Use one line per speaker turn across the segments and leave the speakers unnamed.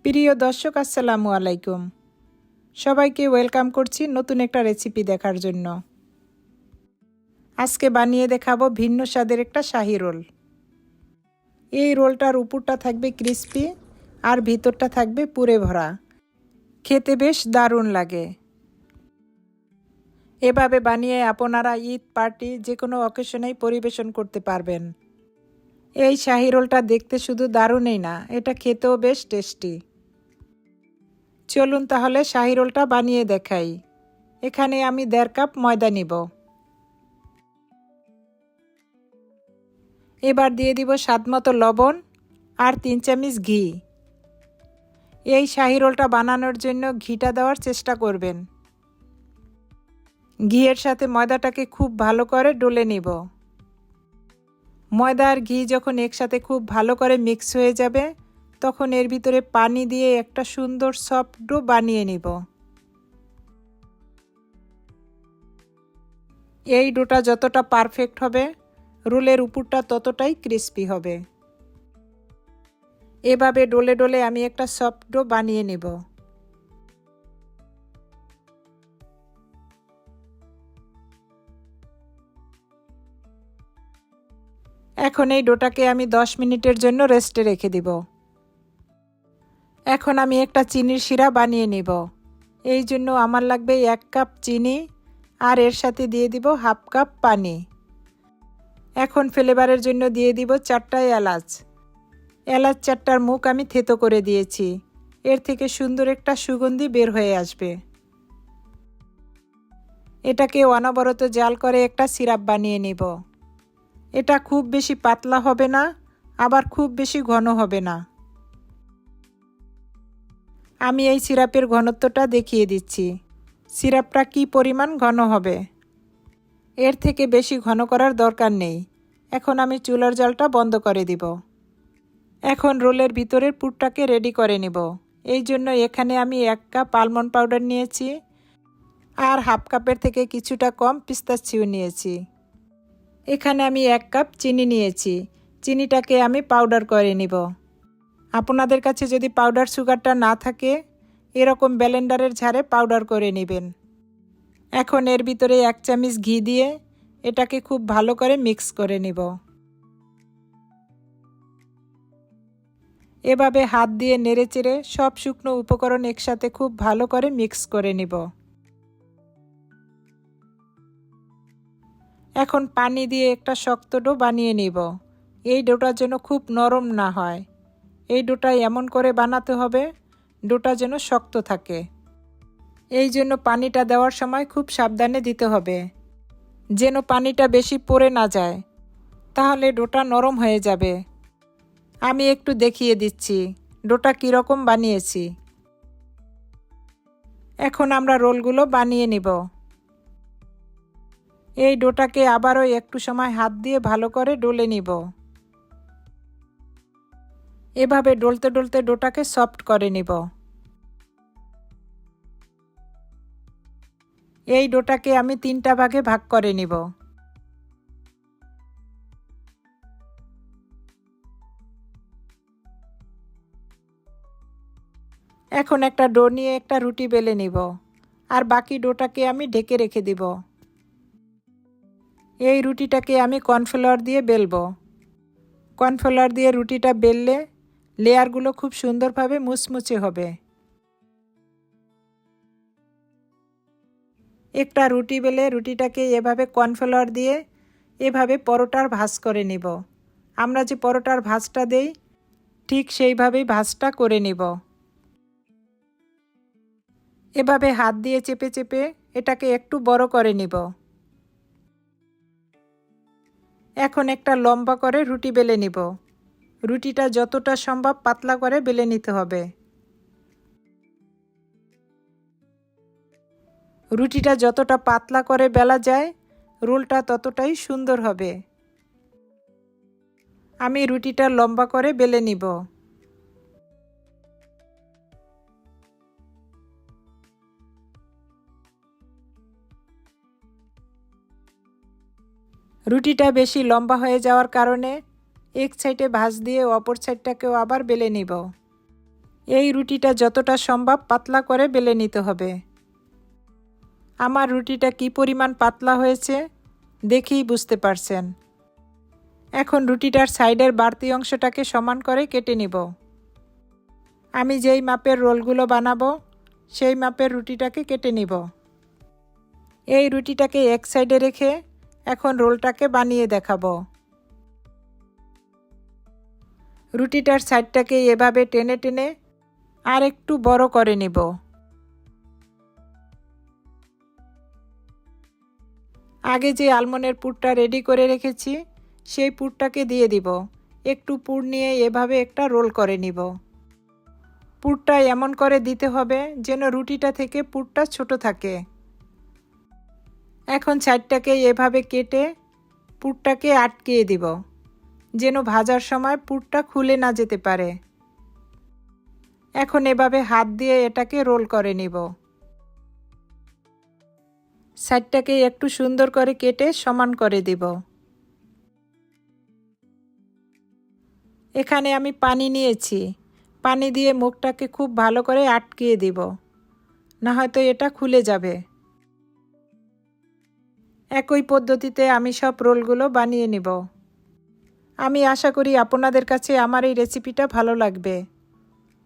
প্রিয় দর্শক আসসালামু আলাইকুম। সবাইকে ওয়েলকাম করছি নতুন একটা রেসিপি দেখার জন্য। আজকে বানিয়ে দেখাবো ভিন্ন স্বাদের একটা শাহি রোল। এই রোলটার উপরটা থাকবে ক্রিস্পি আর ভিতরটা থাকবে পুরে ভরা। খেতে বেশ দারুণ লাগে। এভাবে বানিয়ে আপনারা ঈদ পার্টি যে কোনো অকেশনেই পরিবেশন করতে পারবেন। এই শাহি রোলটা দেখতে শুধু দারুণই না, এটা খেতেও বেশ টেস্টি। চলুন তাহলে শাহি রোলটা বানিয়ে দেখাই। এখানে আমি 1.5 কাপ ময়দা নিব। এবার দিয়ে দিব স্বাদমতো লবণ আর 3 চামচ ঘি। এই শাহি রোলটা বানানোর জন্য ঘিটা দেওয়ার চেষ্টা করবেন। ঘিয়ের সাথে ময়দাটাকে খুব ভালো করে ডলে নিব। ময়দা আর ঘি যখন একসাথে খুব ভালো করে মিক্স হয়ে যাবে, তখন এর ভিতরে পানি দিয়ে একটা সুন্দর সফট ডো বানিয়ে নিব। এই ডোটা যতটা পারফেক্ট হবে, রোলের উপরটা ততটাই ক্রিস্পি হবে। এভাবে ডলে ডলে আমি একটা সফট ডো বানিয়ে নেব। এখন এই ডোটাকে আমি 10 মিনিটের জন্য রেস্টে রেখে দিব। এখন আমি একটা চিনির শিরা বানিয়ে নেব। এই জন্য আমার লাগবে 1 কাপ চিনি আর এর সাথে দিয়ে দিব 1/2 কাপ পানি। এখন ফ্লেভারের জন্য দিয়ে দিব 4টা এলাচ। এলাচ 4টার মুখ আমি থেতো করে দিয়েছি। এর থেকে সুন্দর একটা সুগন্ধি বের হয়ে আসবে। এটাকে অনবরত জাল করে একটা সিরাপ বানিয়ে নেব। এটা খুব বেশি পাতলা হবে না, আবার খুব বেশি ঘন হবে না। আমি এই সিরাপের ঘনত্বটা দেখিয়ে দিচ্ছি। সিরাপটা কি পরিমাণ ঘন হবে। এর থেকে বেশি ঘন করার দরকার নেই। এখন আমি চুলার জালটা বন্ধ করে দিব। এখন রোলের ভিতরের পুরটাকে রেডি করে নেব। এই জন্য এখানে আমি 1 কাপ আলমন্ড পাউডার নিয়েছি আর 1/2 কাপের থেকে কিছুটা কম পিস্তাচিও নিয়েছি। এখানে আমি 1 কাপ চিনি নিয়েছি। চিনিটাকে আমি পাউডার করে নিব। আপনাদের কাছে যদি পাউডার সুগারটা না থাকে, এরকম ব্লেন্ডারের ঝাড়ে পাউডার করে নেবেন। এখন এর ভিতরে 1 চামচ ঘি দিয়ে এটাকে খুব ভালো করে মিক্স করে নিব। এভাবে হাত দিয়ে নেড়েচেড়ে সব শুকনো উপকরণ একসাথে খুব ভালো করে মিক্স করে নিব। এখন পানি দিয়ে একটা শক্ত ডো বানিয়ে নিব। এই ডোটা যেন খুব নরম না হয়। এই ডোটা এমন করে বানাতে হবে, ডোটা যেন শক্ত থাকে। এই জন্য পানিটা দেওয়ার সময় খুব সাবধানে দিতে হবে, যেন পানিটা বেশি পড়ে না যায়, তাহলে ডোটা নরম হয়ে যাবে। আমি একটু দেখিয়ে দিচ্ছি ডোটা কীরকম বানিয়েছি। এখন আমরা রোলগুলো বানিয়ে নিব। এই ডোটাকে আবারও একটু সময় হাত দিয়ে ভালো করে ডলে নিব। এভাবে ডলতে ডলতে ডোটাকে সফট করে নিব। এই ডোটাকে আমি 3টা ভাগে ভাগ করে নিব। এখন একটা ডো নিয়ে একটা রুটি বেলে নিব আর বাকি ডোটাকে আমি ঢেকে রেখে দিব। এই রুটিটাকে আমি কর্নফ্লাওয়ার দিয়ে বেলবো। কর্নফ্লাওয়ার দিয়ে রুটিটা বেললে লেয়ারগুলো খুব সুন্দরভাবে মুচমুচে হবে। একটা রুটি বেলে রুটিটাকে এভাবে কর্নফ্লাওয়ার দিয়ে এভাবে পরোটার ভাঁজ করে নিব। আমরা যে পরোটার ভাঁজটা দেই, ঠিক সেইভাবেই ভাঁজটা করে নিব। এভাবে হাত দিয়ে চেপে চেপে এটাকে একটু বড় করে নিব। এখন একটা লম্বা করে রুটি বেলে নিব। রুটিটা যতটা সম্ভব পাতলা করে বেলে নিতে হবে। রুটিটা যতটা পাতলা করে বেলা যায়, রোলটা ততটাই সুন্দর হবে। আমি রুটিটা লম্বা করে বেলে নিব। রুটিটা বেশি লম্বা হয়ে যাওয়ার কারণে এক সাইডে ভাঁজ দিয়ে অপর সাইডটাকেও আবার বেলে নিব। এই রুটিটা যতটা সম্ভব পাতলা করে বেলে নিতে হবে। আমার রুটিটা কি পরিমাণ পাতলা হয়েছে দেখেই বুঝতে পারছেন। এখন রুটিটার সাইডের বাড়তি অংশটাকে সমান করে কেটে নিব। আমি যেই মাপের রোলগুলো বানাবো সেই মাপের রুটিটাকে কেটে নিব। এই রুটিটাকে এক সাইডে রেখে এখন রোলটাকে বানিয়ে দেখাবো। রুটিটার সাইডটাকে এভাবে টেনে টেনে আর একটু বড় করে নিব। আগে যে আলমন্ডের পুরটা রেডি করে রেখেছি সেই পুরটাকে দিয়ে দিব। একটু পুর নিয়ে এভাবে একটা রোল করে নিব। পুরটা এমন করে দিতে হবে যেন রুটিটা থেকে পুরটা ছোট থাকে। এখন সাইডটাকে এভাবে কেটে পুরটাকে আটকিয়ে দিব যেন ভাজার সময় পুরটা খুলে না যেতে পারে। এখন এভাবে হাত দিয়ে এটাকে রোল করে নিব। সাইডটাকে একটু সুন্দর করে কেটে সমান করে দিব। এখানে আমি পানি নিয়েছি। পানি দিয়ে মুখটাকে খুব ভালো করে আটকিয়ে দিব, না হয়তো এটা খুলে যাবে। একই পদ্ধতিতে আমি সব রোলগুলো বানিয়ে নিব। আমি আশা করি আপনাদের কাছে আমার এই রেসিপিটা ভালো লাগবে।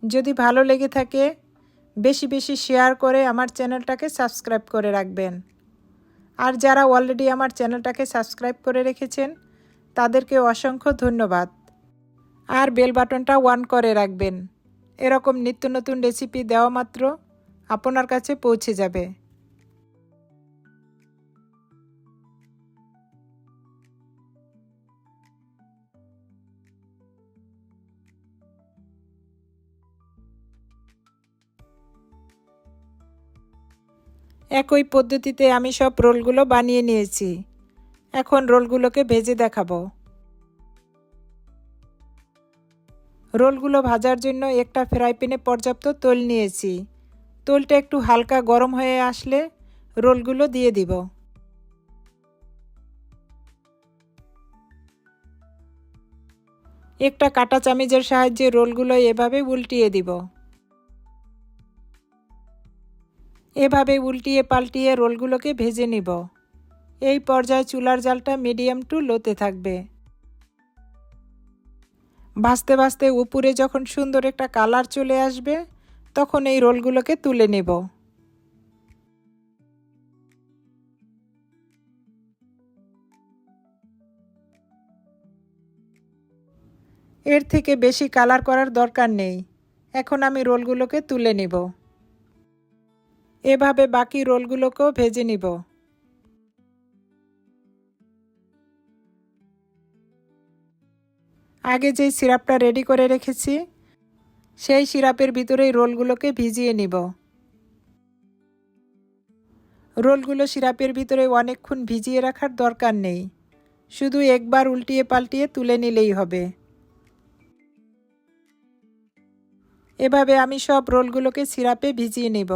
যদি ভালো লেগে থাকে বেশি বেশি শেয়ার করে আমার চ্যানেলটাকে সাবস্ক্রাইব করে রাখবেন। আর যারা অলরেডি আমার চ্যানেলটাকে সাবস্ক্রাইব করে রেখেছেন তাদেরকে অসংখ্য ধন্যবাদ। আর বেল বাটনটা অন করে রাখবেন। এরকম নিত্য নতুন রেসিপি দেওয়া মাত্র আপনার কাছে পৌঁছে যাবে। একই পদ্ধতিতে আমি সব রোলগুলো বানিয়ে নিয়েছি। এখন রোলগুলোকে ভেজে দেখাবো। রোলগুলো ভাজার জন্য একটা ফ্রাই প্যানে পর্যাপ্ত তেল নিয়েছি। তেলটা একটু হালকা গরম হয়ে আসলে রোলগুলো দিয়ে দিব। একটা কাঁটা চামচের সাহায্যে রোলগুলো এভাবে উল্টিয়ে দিব। এভাবে উল্টিয়ে পাল্টিয়ে রোলগুলোকে ভেজে নিব। এই পর্যায়ে চুলার জালটা মিডিয়াম টু লোতে থাকবে। ভাজতে ভাজতে উপরে যখন সুন্দর একটা কালার চলে আসবে তখন এই রোলগুলোকে তুলে নেব। এর থেকে বেশি কালার করার দরকার নেই। এখন আমি রোলগুলোকে তুলে নিব। এভাবে বাকি রোলগুলোকেও ভেজে নিব। আগে যেই সিরাপটা রেডি করে রেখেছি সেই সিরাপের ভিতরেই রোলগুলোকে ভিজিয়ে নিব। রোলগুলো সিরাপের ভিতরে অনেকক্ষণ ভিজিয়ে রাখার দরকার নেই, শুধু একবার উল্টিয়ে পাল্টিয়ে তুলে নিলেই হবে। এভাবে আমি সব রোলগুলোকে সিরাপে ভিজিয়ে নেব।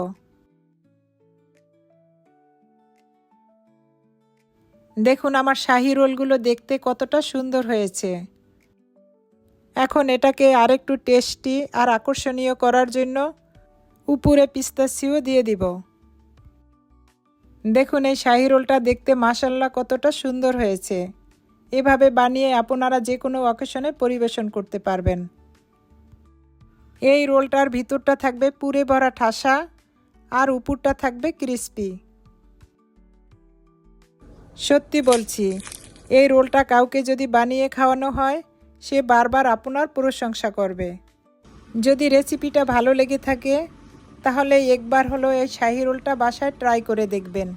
দেখুন আমার শাহী রোলগুলো দেখতে কতটা সুন্দর হয়েছে। এখন এটাকে আরেকটু টেস্টি আর আকর্ষণীয় করার জন্য উপরে পিস্তাচিও দিয়ে দিব। দেখুন এই শাহী রোলটা দেখতে মাশাআল্লাহ কতটা সুন্দর হয়েছে। এভাবে বানিয়ে আপনারা যে কোনো অকেশনে পরিবেশন করতে পারবেন। এই রোলটার ভিতরটা থাকবে পুরে ভরা ঠাসা আর উপরটা থাকবে ক্রিস্পি। সত্যি বলছি, এই রোলটা কাউকে যদি বানিয়ে খাওয়ানো হয় সে বারবার আপনার প্রশংসা করবে। যদি রেসিপিটা ভালো লেগে থাকে তাহলে একবার হলো এই শাহী রোলটা বাসায় ট্রাই করে দেখবেন।